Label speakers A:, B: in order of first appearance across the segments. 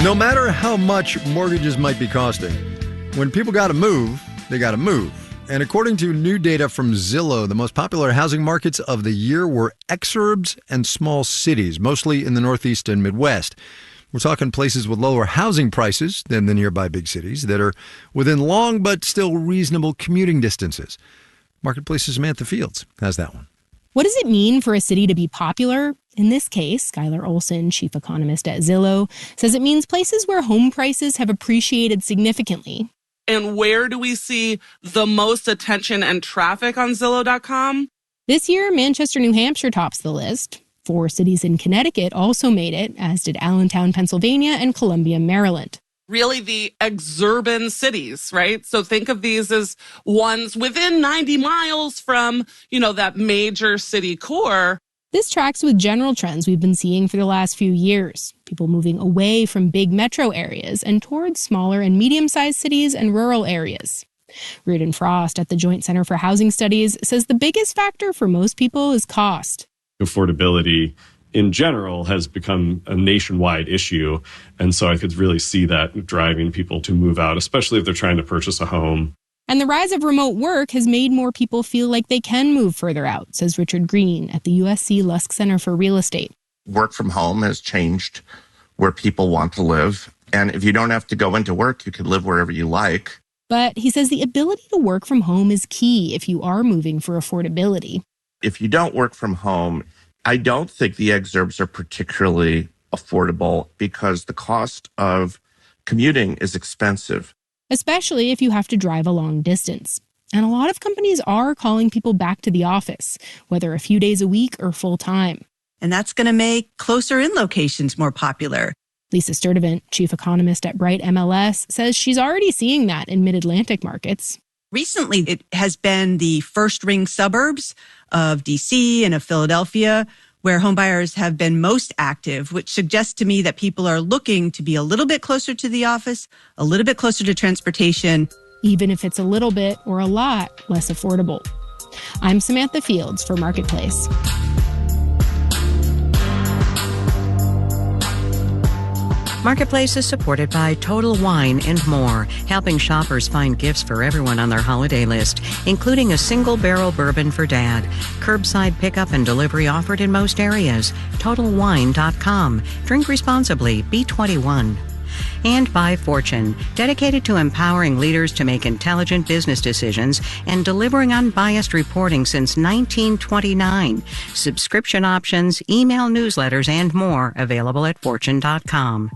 A: No matter how much mortgages might be costing, when people got to move, they got to move. And according to new data from Zillow, the most popular housing markets of the year were exurbs and small cities, mostly in the Northeast and Midwest. We're talking places with lower housing prices than the nearby big cities that are within long but still reasonable commuting distances. Marketplace's Samantha Fields has that one.
B: What does it mean for a city to be popular? In this case, Skylar Olson, chief economist at Zillow, says it means places where home prices have appreciated significantly.
C: And where do we see the most attention and traffic on Zillow.com?
B: This year, Manchester, New Hampshire tops the list. 4 cities in Connecticut also made it, as did Allentown, Pennsylvania, and Columbia, Maryland.
C: Really the exurban cities, right? So think of these as ones within 90 miles from, that major city core.
B: This tracks with general trends we've been seeing for the last few years. People moving away from big metro areas and towards smaller and medium-sized cities and rural areas. Reardon Frost at the Joint Center for Housing Studies says the biggest factor for most people is cost.
D: Affordability in general has become a nationwide issue. And so I could really see that driving people to move out, especially if they're trying to purchase a home.
B: And the rise of remote work has made more people feel like they can move further out, says Richard Green at the USC Lusk Center for Real Estate.
E: Work from home has changed where people want to live. And if you don't have to go into work, you can live wherever you like.
B: But he says the ability to work from home is key if you are moving for affordability.
E: If you don't work from home, I don't think the exurbs are particularly affordable because the cost of commuting is expensive.
B: Especially if you have to drive a long distance. And a lot of companies are calling people back to the office, whether a few days a week or full time.
F: And that's going to make closer in locations more popular.
B: Lisa Sturdivant, chief economist at Bright MLS, says she's already seeing that in mid-Atlantic markets.
F: Recently, it has been the first ring suburbs of D.C. and of Philadelphia where homebuyers have been most active, which suggests to me that people are looking to be a little bit closer to the office, a little bit closer to transportation.
B: Even if it's a little bit or a lot less affordable. I'm Samantha Fields for Marketplace.
G: Marketplace is supported by Total Wine & More, helping shoppers find gifts for everyone on their holiday list, including a single-barrel bourbon for Dad. Curbside pickup and delivery offered in most areas. TotalWine.com. Drink responsibly. Be 21. And by Fortune, dedicated to empowering leaders to make intelligent business decisions and delivering unbiased reporting since 1929. Subscription options, email newsletters, and more available at Fortune.com.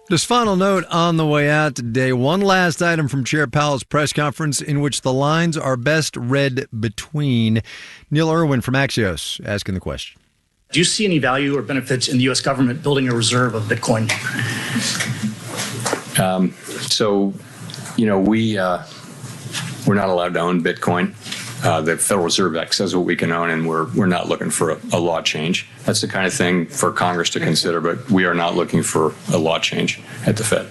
A: Just final note on the way out today, one last item from Chair Powell's press conference in which the lines are best read between. Neil Irwin from Axios asking the question.
H: Do you see any value or benefits in the U.S. government building a reserve of Bitcoin?
I: We're not allowed to own Bitcoin. The Federal Reserve Act says what we can own, and we're not looking for a law change. That's the kind of thing for Congress to consider, but we are not looking for a law change at the Fed.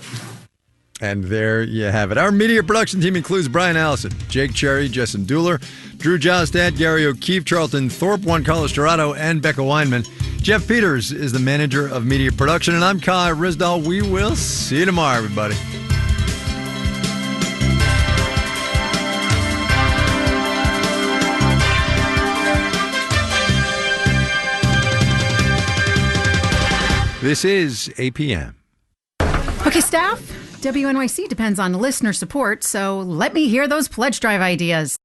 A: And there you have it. Our media production team includes Brian Allison, Jake Cherry, Justin Dueller, Drew Jostad, Gary O'Keefe, Charlton Thorpe, Juan Carlos Dorado, and Becca Weinman. Jeff Peters is the manager of media production, and I'm Kai Risdall. We will see you tomorrow, everybody. This is APM.
J: Okay, staff, WNYC depends on listener support, so let me hear those pledge drive ideas.